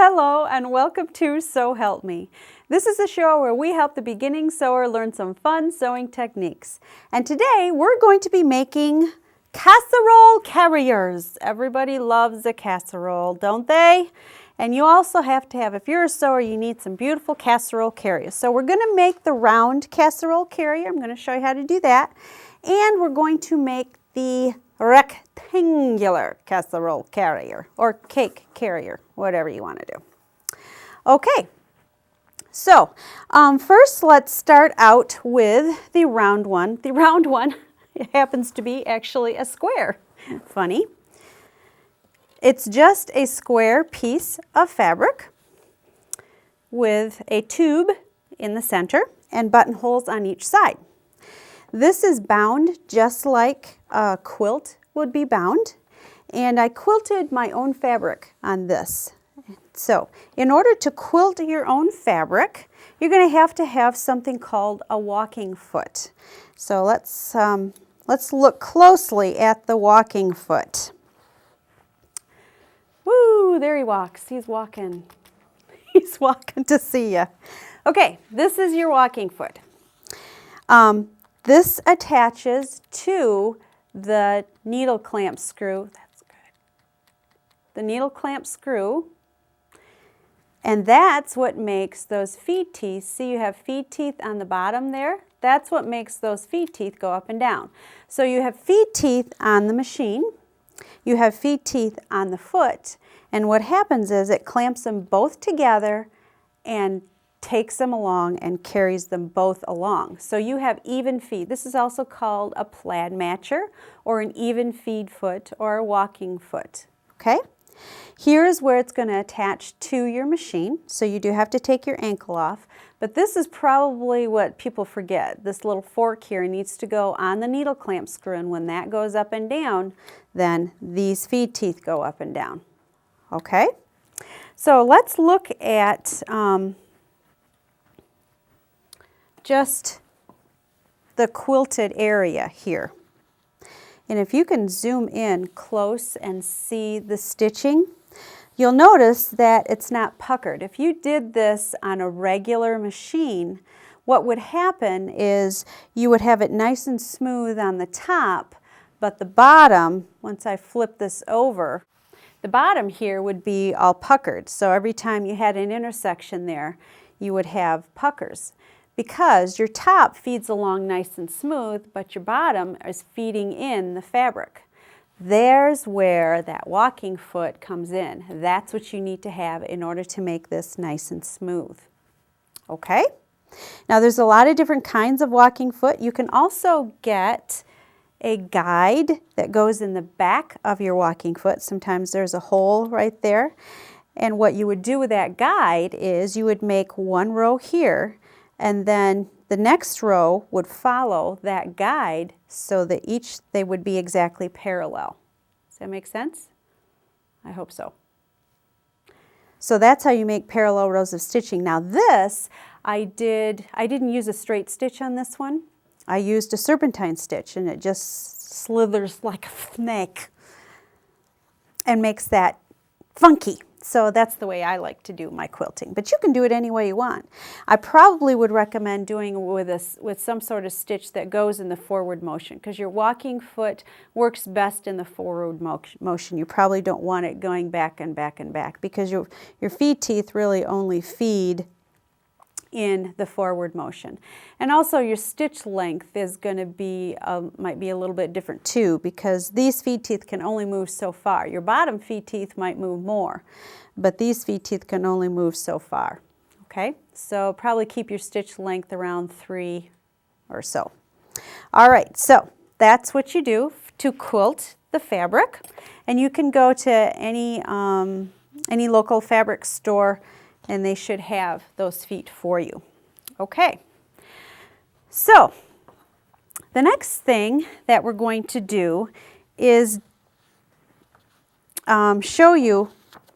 Hello and welcome to Sew Help Me. This is a show where we help the beginning sewer learn some fun sewing techniques. And today we're going to be making casserole carriers. Everybody loves a casserole, don't they? And you also have to have, if you're a sewer, you need some beautiful casserole carriers. So we're going to make the round casserole carrier. I'm going to show you how to do that. And we're going to make the rectangular casserole carrier or cake carrier, whatever you want to do. Okay, so first let's start out with the round one. The round one, it happens to be actually a square. Funny. It's just a square piece of fabric with a tube in the center and buttonholes on each side. This is bound just like a quilt would be bound, and I quilted my own fabric on this. So in order to quilt your own fabric, you're going to have something called a walking foot. So let's look closely at the walking foot. Woo, there he walks. He's walking. He's walking to see you. Okay, this is your walking foot. This attaches to the needle clamp screw. That's good. The needle clamp screw. And that's what makes those feed teeth. See, you have feed teeth on the bottom there. That's what makes those feed teeth go up and down. So you have feed teeth on the machine. You have feed teeth on the foot. And what happens is it clamps them both together and takes them along and carries them both along. So you have even feed. This is also called a plaid matcher or an even feed foot or a walking foot. Okay? Here's where it's going to attach to your machine. So you do have to take your ankle off. But this is probably what people forget. This little fork here needs to go on the needle clamp screw, and when that goes up and down, then these feed teeth go up and down. Okay? So let's look at just the quilted area here. And if you can zoom in close and see the stitching, you'll notice that it's not puckered. If you did this on a regular machine, what would happen is you would have it nice and smooth on the top, but the bottom, once I flip this over, the bottom here would be all puckered. So every time you had an intersection there, you would have puckers, because your top feeds along nice and smooth, but your bottom is feeding in the fabric. There's where that walking foot comes in. That's what you need to have in order to make this nice and smooth. Okay? Now there's a lot of different kinds of walking foot. You can also get a guide that goes in the back of your walking foot. Sometimes there's a hole right there. And what you would do with that guide is you would make one row here, and then the next row would follow that guide so that they would be exactly parallel. Does that make sense? I hope so. So that's how you make parallel rows of stitching. Now this, I didn't use a straight stitch on this one. I used a serpentine stitch, and it just slithers like a snake and makes that funky. So that's the way I like to do my quilting, but you can do it any way you want. I probably would recommend doing it with some sort of stitch that goes in the forward motion, because your walking foot works best in the forward motion. You probably don't want it going back and back and back, because your feed teeth really only feed in the forward motion. And also your stitch length is going to be, might be a little bit different too, because these feed teeth can only move so far. Your bottom feed teeth might move more, but these feed teeth can only move so far. Okay, so probably keep your stitch length around 3 or so. All right, so that's what you do to quilt the fabric, and you can go to any local fabric store and they should have those feet for you. Okay, so the next thing that we're going to do is show you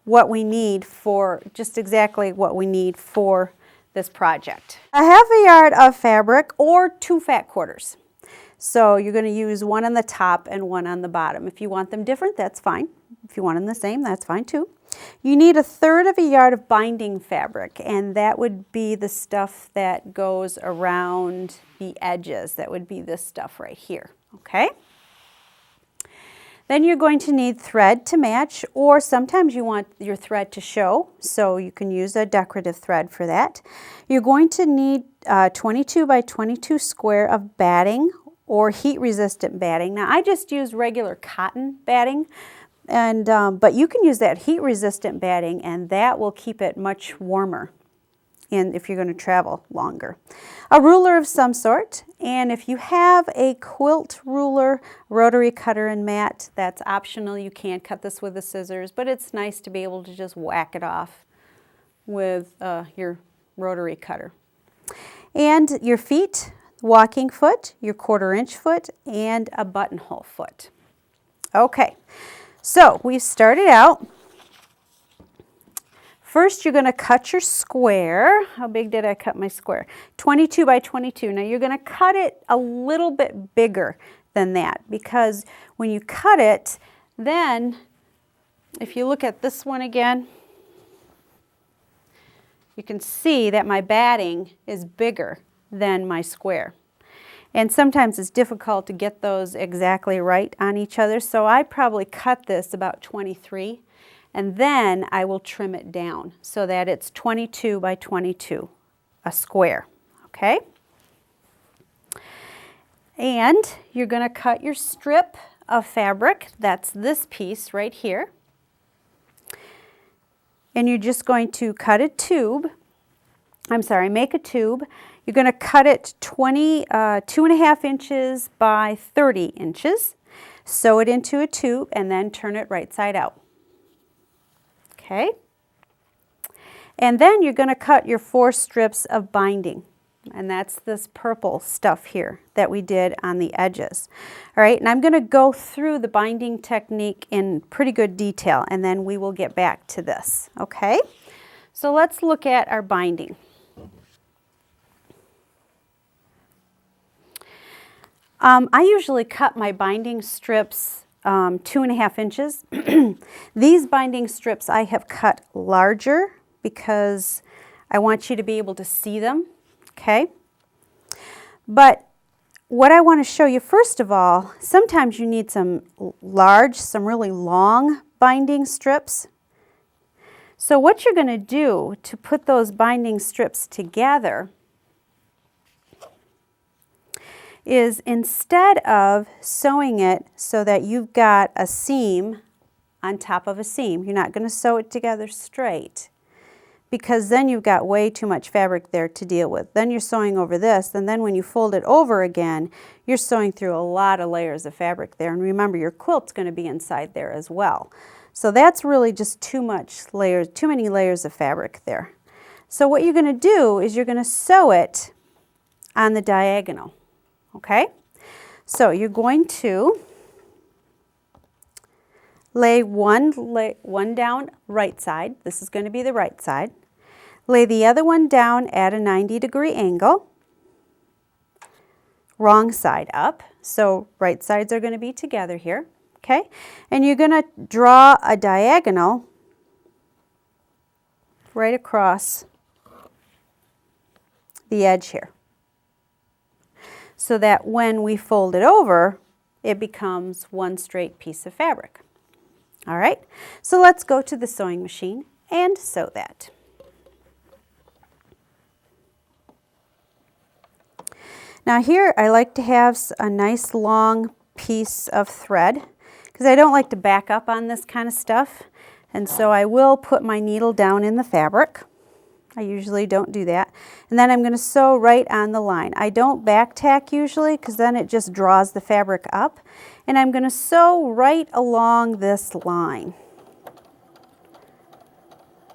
what we need for, just exactly what we need for this project. A half a yard of fabric or 2 fat quarters. So you're going to use one on the top and one on the bottom. If you want them different, that's fine. If you want them the same, that's fine too. You need 1/3 of a yard of binding fabric, and that would be the stuff that goes around the edges. That would be this stuff right here, okay? Then you're going to need thread to match, or sometimes you want your thread to show, so you can use a decorative thread for that. You're going to need 22 by 22 square of batting or heat-resistant batting. Now, I just use regular cotton batting, and but you can use that heat-resistant batting, and that will keep it much warmer if you're going to travel longer. A ruler of some sort, and if you have a quilt ruler, rotary cutter and mat, that's optional. You can cut this with the scissors, but it's nice to be able to just whack it off with your rotary cutter. And your feet, walking foot, your 1/4 inch foot, and a buttonhole foot. Okay, so we've started out. First, you're going to cut your square. How big did I cut my square? 22 by 22. Now, you're going to cut it a little bit bigger than that, because when you cut it, then if you look at this one again, you can see that my batting is bigger than my square. And sometimes it's difficult to get those exactly right on each other, so I probably cut this about 23. And then I will trim it down so that it's 22 by 22, a square, okay? And you're going to cut your strip of fabric. That's this piece right here. And you're just going to cut a tube. Make a tube. You're going to cut it 2.5 inches by 30 inches. Sew it into a tube and then turn it right side out. Okay, and then you're going to cut your 4 strips of binding, and that's this purple stuff here that we did on the edges. All right, and I'm going to go through the binding technique in pretty good detail, and then we will get back to this. Okay, so let's look at our binding. I usually cut my binding strips 2.5 inches. These binding strips I have cut larger because I want you to be able to see them, okay? But what I want to show you, first of all, sometimes you need some really long binding strips. So what you're going to do to put those binding strips together is, instead of sewing it so that you've got a seam on top of a seam, you're not going to sew it together straight, because then you've got way too much fabric there to deal with. Then you're sewing over this, and then when you fold it over again, you're sewing through a lot of layers of fabric there. And remember, your quilt's going to be inside there as well. So that's really just too many layers of fabric there. So what you're going to do is you're going to sew it on the diagonal. Okay, so you're going to lay one down right side. This is going to be the right side. Lay the other one down at a 90-degree angle. Wrong side up. So right sides are going to be together here. Okay, and you're going to draw a diagonal right across the edge here, so that when we fold it over, it becomes one straight piece of fabric. All right, so let's go to the sewing machine and sew that. Now here I like to have a nice long piece of thread, because I don't like to back up on this kind of stuff, and so I will put my needle down in the fabric. I usually don't do that. And then I'm going to sew right on the line. I don't back tack usually, because then it just draws the fabric up. And I'm going to sew right along this line.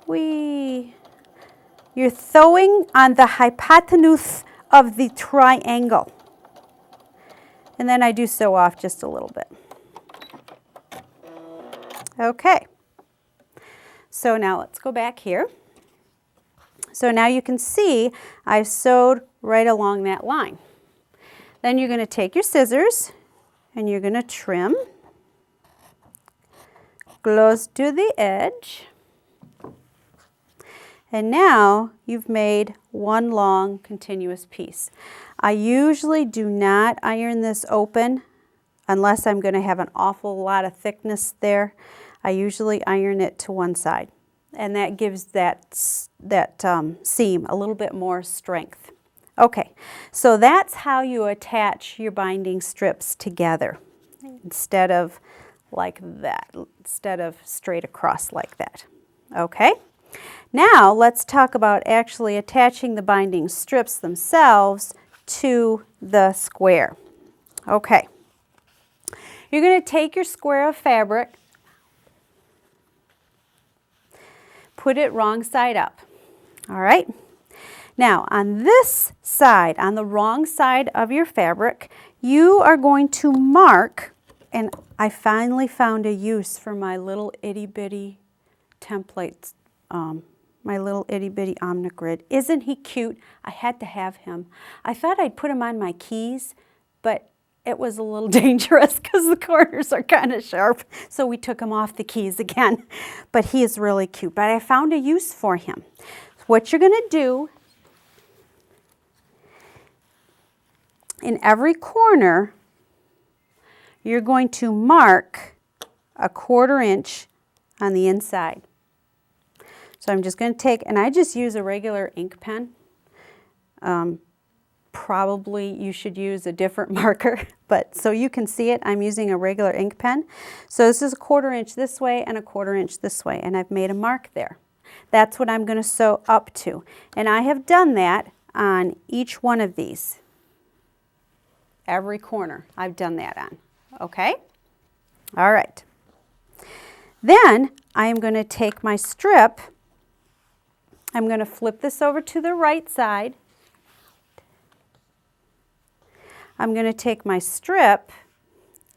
You're sewing on the hypotenuse of the triangle. And then I do sew off just a little bit. Okay. So now let's go back here. So now you can see I've sewed right along that line. Then you're going to take your scissors and you're going to trim close to the edge. And now you've made one long continuous piece. I usually do not iron this open unless I'm going to have an awful lot of thickness there. I usually iron it to one side, and that gives that seam a little bit more strength. Okay, so that's how you attach your binding strips together instead of like that, instead of straight across like that. Okay, now let's talk about actually attaching the binding strips themselves to the square. Okay, you're going to take your square of fabric, put it wrong side up. All right. Now on this side, on the wrong side of your fabric, you are going to mark, and I finally found a use for my little itty bitty templates, my little itty bitty Omnigrid. Isn't he cute? I had to have him. I thought I'd put him on my keys, but it was a little dangerous because the corners are kind of sharp, so we took him off the keys again. But he is really cute, but I found a use for him. What you're going to do, in every corner, you're going to mark a 1/4 inch on the inside. So I'm just going to take, and I just use a regular ink pen. Probably you should use a different marker, but so you can see it, I'm using a regular ink pen. So this is a 1/4 inch this way and a 1/4 inch this way, and I've made a mark there. That's what I'm going to sew up to. And I have done that on each one of these. Every corner I've done that on. Okay? All right. Then I am going to take my strip, I'm going to flip this over to the right side. I'm going to take my strip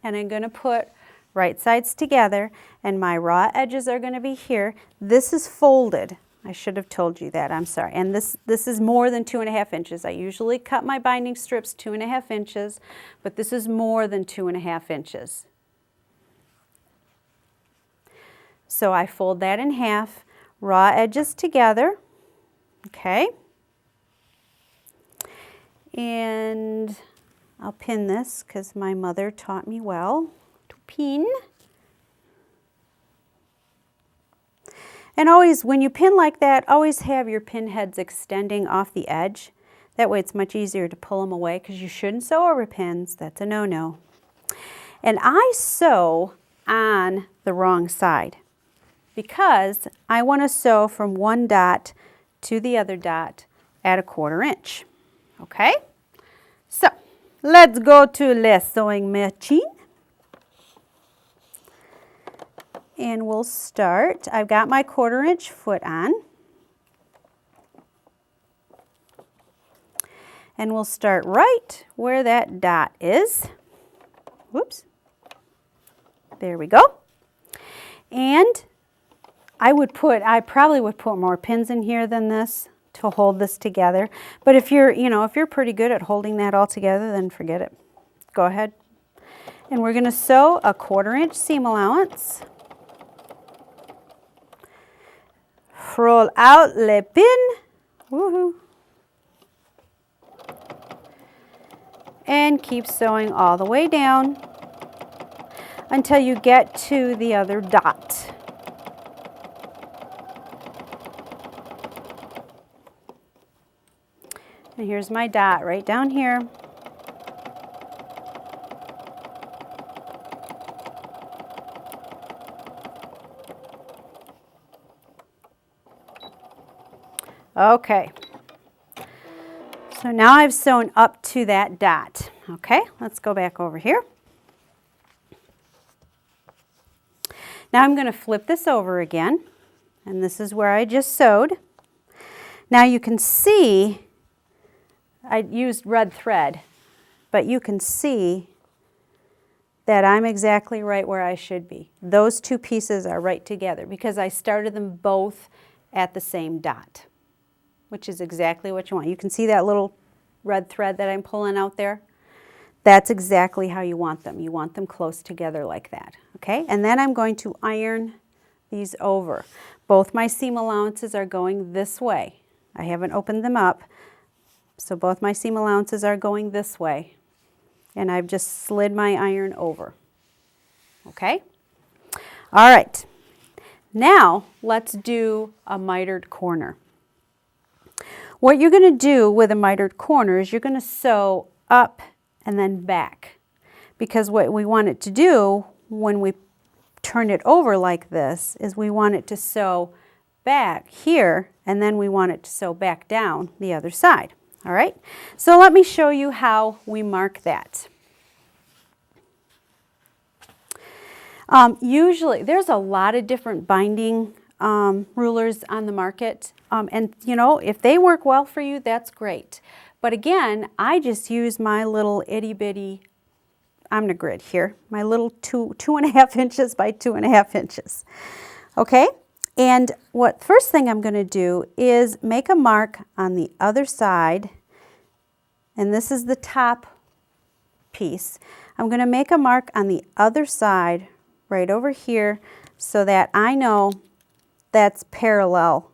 and I'm going to put right sides together, and my raw edges are going to be here. This is folded. I should have told you that, I'm sorry. And this is more than 2.5 inches. I usually cut my binding strips 2.5 inches, but this is more than 2.5 inches. So I fold that in half, raw edges together, okay? And I'll pin this because my mother taught me well to pin. And always, when you pin like that, always have your pin heads extending off the edge. That way it's much easier to pull them away, because you shouldn't sew over pins. That's a no-no. And I sew on the wrong side because I want to sew from one dot to the other dot at a 1/4 inch. Okay? So, let's go to the sewing machine. And we'll start. I've got my 1/4 inch foot on. And we'll start right where that dot is. Whoops. There we go. And I probably would put more pins in here than this to hold this together. But if you're pretty good at holding that all together, then forget it. Go ahead. And we're going to sew a 1/4 inch seam allowance. Roll out le pin. Woohoo. And keep sewing all the way down until you get to the other dot. And here's my dot right down here. Okay, so now I've sewn up to that dot. Okay, let's go back over here. Now I'm going to flip this over again, and this is where I just sewed. Now you can see I used red thread, but you can see that I'm exactly right where I should be. Those two pieces are right together because I started them both at the same dot, which is exactly what you want. You can see that little red thread that I'm pulling out there? That's exactly how you want them. You want them close together like that, okay? And then I'm going to iron these over. Both my seam allowances are going this way. I haven't opened them up, so both my seam allowances are going this way. And I've just slid my iron over. Okay? All right. Now, let's do a mitered corner. What you're going to do with a mitered corner is you're going to sew up and then back. Because what we want it to do when we turn it over like this is we want it to sew back here, and then we want it to sew back down the other side. All right? So let me show you how we mark that. Usually, there's a lot of different binding rulers on the market. And, you know, if they work well for you, that's great. But again, I just use my little itty-bitty Omnigrid here, my little 2.5 inches by 2.5 inches. Okay? And first thing I'm going to do is make a mark on the other side. And this is the top piece. I'm going to make a mark on the other side right over here so that I know that's parallel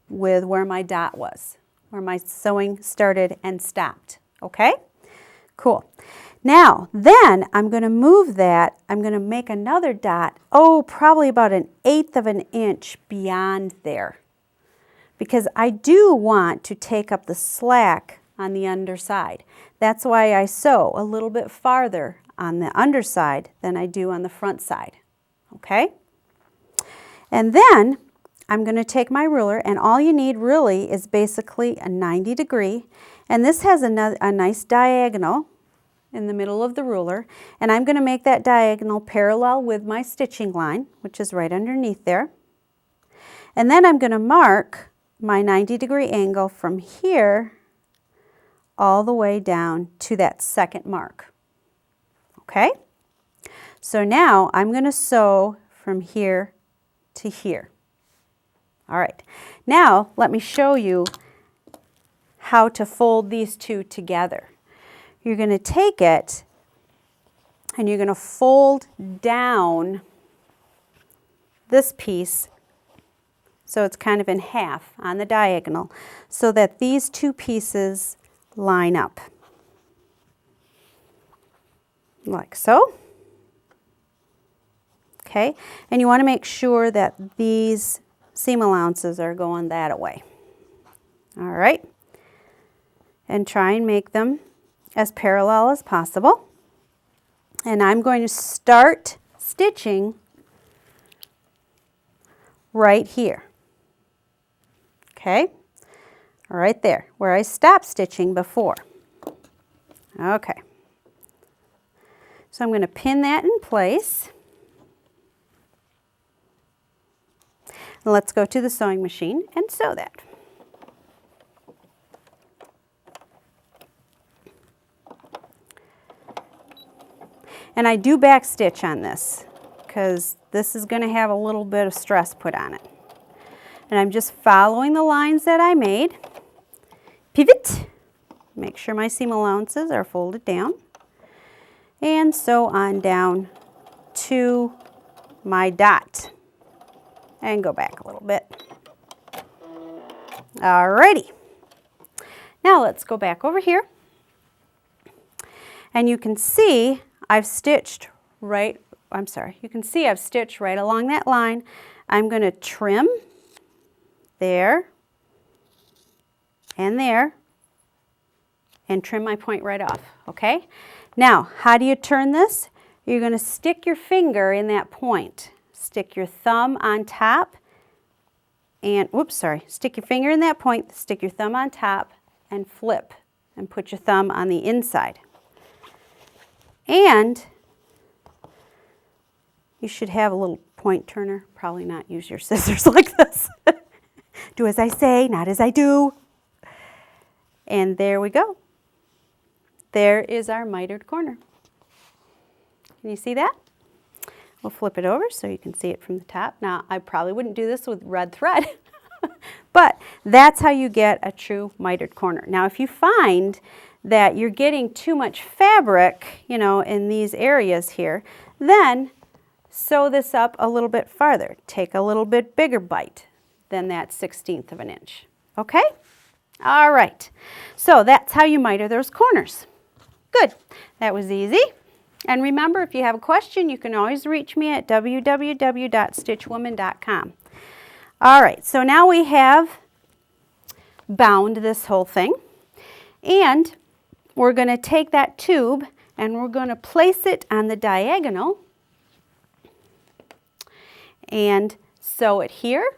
with where my dot was, where my sewing started and stopped. Okay? Cool. Now, then I'm going to move that. I'm going to make another dot, probably about 1/8 of an inch beyond there, because I do want to take up the slack on the underside. That's why I sew a little bit farther on the underside than I do on the front side. Okay? And then I'm going to take my ruler, and all you need really is basically a 90 degree, and this has a nice diagonal in the middle of the ruler, and I'm going to make that diagonal parallel with my stitching line, which is right underneath there. And then I'm going to mark my 90 degree angle from here all the way down to that second mark. Okay? So now I'm going to sew from here to here. All right. Now let me show you how to fold these two together. You're going to take it and you're going to fold down this piece so it's kind of in half on the diagonal so that these two pieces line up like so. Okay, and you want to make sure that these seam allowances are going that way. All right, and try and make them as parallel as possible. And I'm going to start stitching right here. Okay, right there where I stopped stitching before. Okay, so I'm going to pin that in place. And let's go to the sewing machine and sew that. And I do back stitch on this because this is going to have a little bit of stress put on it. And I'm just following the lines that I made. Pivot, make sure my seam allowances are folded down, and sew on down to my dot. And go back a little bit. Alrighty. Now let's go back over here. And you can see I've stitched right along that line. I'm going to trim there and there and trim my point right off, okay? Now, how do you turn this? You're going to stick your finger in that point. Stick your thumb on top and, stick your finger in that point, stick your thumb on top and flip and put your thumb on the inside. And you should have a little point turner, probably not use your scissors like this. Do as I say, not as I do. And there we go. There is our mitered corner. Can you see that? We'll flip it over so you can see it from the top. Now, I probably wouldn't do this with red thread, but that's how you get a true mitered corner. Now, if you find that you're getting too much fabric, in these areas here, then sew this up a little bit farther. Take a little bit bigger bite. than that 1/16 of an inch. Okay? All right. So that's how you miter those corners. Good. That was easy. And remember, if you have a question, you can always reach me at www.stitchwoman.com. All right, so now we have bound this whole thing. And we're going to take that tube and we're going to place it on the diagonal and sew it here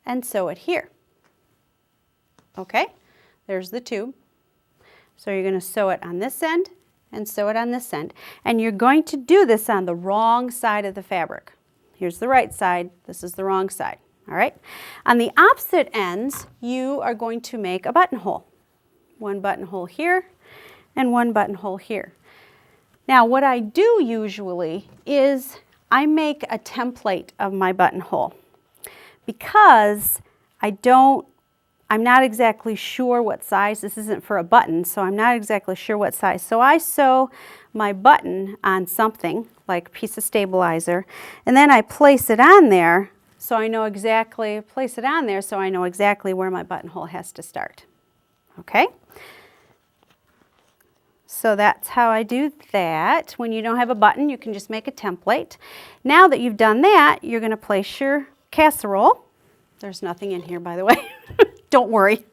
and sew it here. Okay, there's the tube. So you're going to sew it on this end and sew it on this end. And you're going to do this on the wrong side of the fabric. Here's the right side, this is the wrong side. All right, on the opposite ends, you are going to make a buttonhole. One buttonhole here and one buttonhole here. Now what I do usually is I make a template of my buttonhole because I'm not exactly sure what size. This isn't for a button, so I'm not exactly sure what size. So I sew my button on something like a piece of stabilizer, and then I place it on there so I know exactly, where my buttonhole has to start. Okay? So that's how I do that. When you don't have a button, you can just make a template. Now that you've done that, you're going to place your casserole. There's nothing in here, by the way. Don't worry.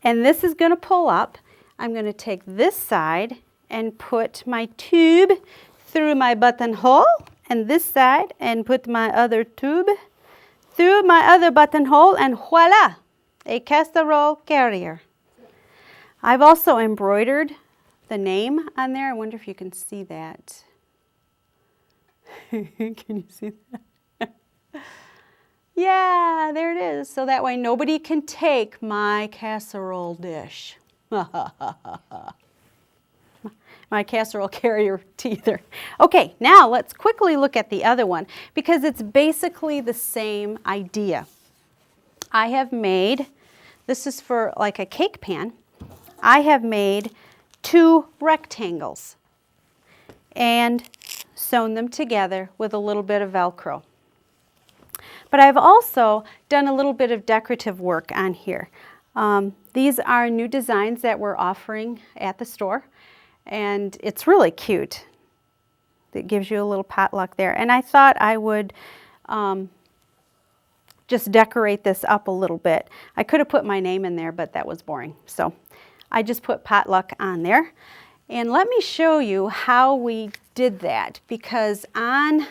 And this is going to pull up. I'm going to take this side and put my tube through my buttonhole, and this side and put my other tube through my other buttonhole, and voila, a casserole carrier. I've also embroidered the name on there. I wonder if you can see that. Can you see that? Yeah, there it is. So that way nobody can take my casserole dish. My casserole carrier either. Okay, now let's quickly look at the other one because it's basically the same idea. I have made, this is for like a cake pan, I have made 2 rectangles and sewn them together with a little bit of Velcro. But I've also done a little bit of decorative work on here. These are new designs that we're offering at the store, and it's really cute. It gives you a little potluck there. And I thought I would just decorate this up a little bit. I could have put my name in there, but that was boring. So I just put potluck on there. And let me show you how we did that, because on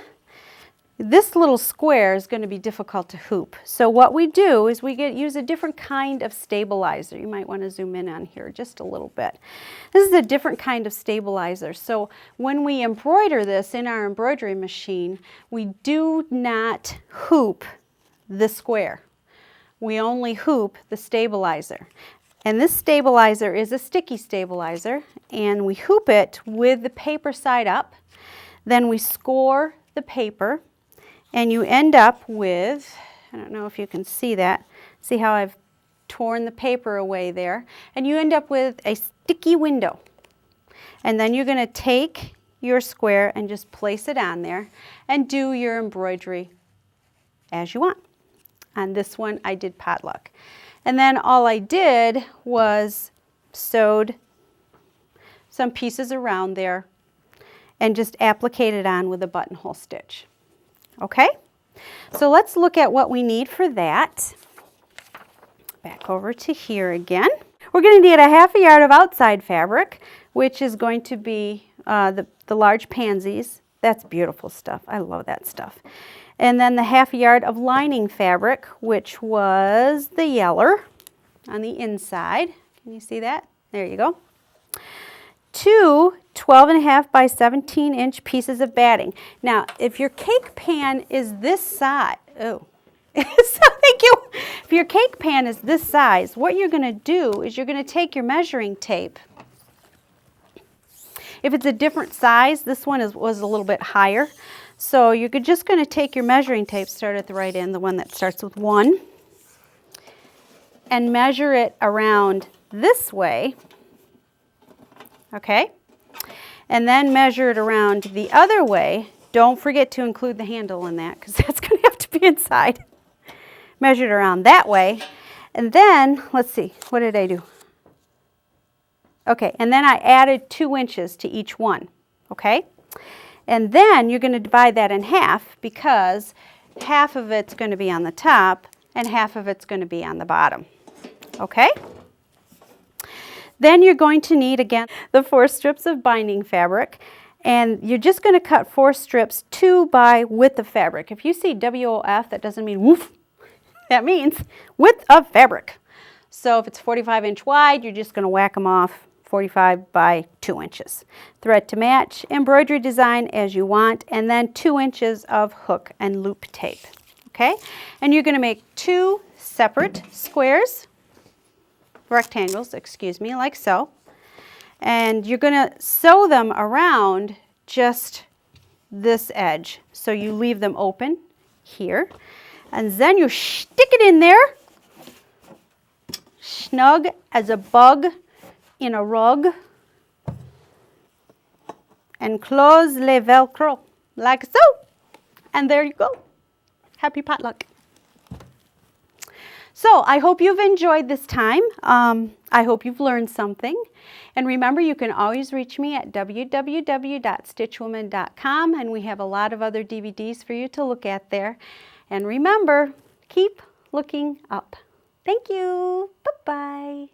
this little square is going to be difficult to hoop. So what we do is we use a different kind of stabilizer. You might want to zoom in on here just a little bit. This is a different kind of stabilizer. So when we embroider this in our embroidery machine, we do not hoop the square. We only hoop the stabilizer. And this stabilizer is a sticky stabilizer, and we hoop it with the paper side up. Then we score the paper, and you end up with, I don't know if you can see that, see how I've torn the paper away there, and you end up with a sticky window. And then you're going to take your square and just place it on there and do your embroidery as you want. On this one I did potluck. And then all I did was sewed some pieces around there and just appliqued it on with a buttonhole stitch. Okay, so let's look at what we need for that. Back over to here again. We're going to need a 1/2 yard of outside fabric, which is going to be the large pansies. That's beautiful stuff. I love that stuff. And then the 1/2 yard of lining fabric, which was the yeller on the inside. Can you see that? There you go. 2 12.5 by 17 inch pieces of batting. Now, if your cake pan is this size, so thank you. If your cake pan is this size, what you're going to do is you're going to take your measuring tape. If it's a different size, this one was a little bit higher. So you're just going to take your measuring tape, start at the right end, the one that starts with 1, and measure it around this way. Okay, and then measure it around the other way. Don't forget to include the handle in that, because that's going to have to be inside. measured around that way. And then, let's see, what did I do? Okay, and then I added 2 inches to each one, okay? And then you're going to divide that in half because half of it's going to be on the top and half of it's going to be on the bottom, okay? Then you're going to need, again, the 4 strips of binding fabric, and you're just going to cut 4 strips 2 by width of fabric. If you see WOF, that doesn't mean woof. That means width of fabric. So if it's 45-inch wide, you're just going to whack them off 45 by 2 inches. Thread to match, embroidery design as you want, and then 2 inches of hook and loop tape. Okay? And you're going to make 2 separate squares, rectangles, excuse me, like so. And you're going to sew them around just this edge. So you leave them open here. And then you stick it in there, snug as a bug in a rug, and close les velcro like so. And there you go. Happy potluck. So I hope you've enjoyed this time. I hope you've learned something. And remember, you can always reach me at www.stitchwoman.com, and we have a lot of other DVDs for you to look at there. And remember, keep looking up. Thank you. Bye-bye.